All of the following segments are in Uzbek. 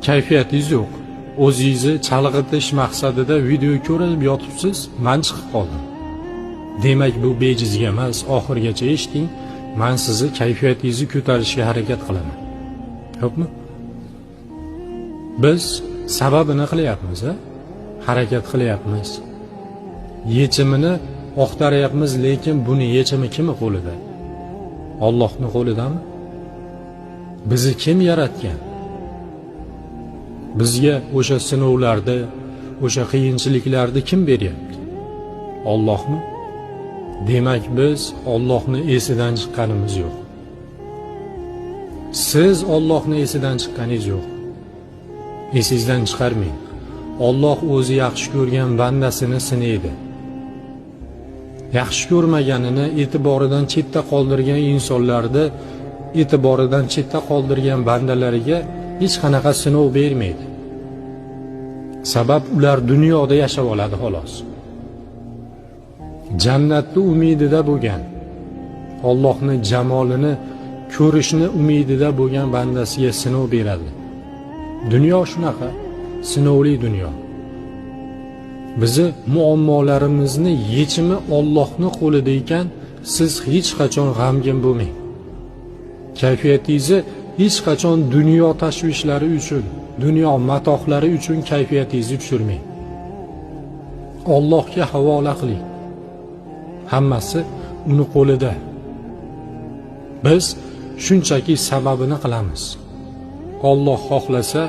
kayfiyatingiz yo'q. O'zingizni chalg'itish maqsadida video ko'rib yotibsiz, men chiqib qoldim. Demak, bu bejizga emas, oxirigacha eshiting. Men sizni kayfiyatingizni ko'tarishga harakat qilaman. Xo'pmi? Biz sababini qilyapmiz, harakat qilyapmiz. Yechimini oqtaryapmiz, lekin buni yechimi kimning qo'lida? Allohning qo'lidami? Bizni kim yaratgan? Bizga o'sha sinovlarda, o'sha qiyinchiliklarni kim beryapti? Allohmi? Demak, biz Allohni esidan chiqqanimiz yo'q. Siz Allohni esidan chiqqaningiz yo'q. Esingizdan chiqarmang. Alloh o'zi yaxshi ko'rgan bandasini sinaydi. Yaxshi ko'rmaganini e'tiboridan chetda qoldirgan insonlarni e'tiboridan chetda qoldirgan bandalariga hech qanaqa sinov bermaydi. Sabab ular dunyoda yashab oladi xolos. Jannatni umidida bo'lgan, Allohning jamolini ko'rishni umidida bo'lgan bandasiga sinov beradi. Dunyo shunaqa, sinovli dunyo. Bizi muammolarimizni yechimi Allohning qo'lida ekan, siz hech qachon g'amgin bo'lmang. Kayfiyatingizni hech qachon dunyo tashvishlari uchun, dunyo matohlari uchun kayfiyatingizni tushirmang. Allohga havola qiling. Hammasi uni qo'lida. Biz shunchaki sababini qilamiz. Alloh xohlasa,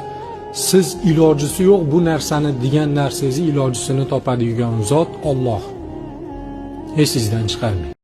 siz ilojisi yo'q bu narsani degan narsangizni ilojisini topadigan zot Alloh. Esingizdan chiqarmang.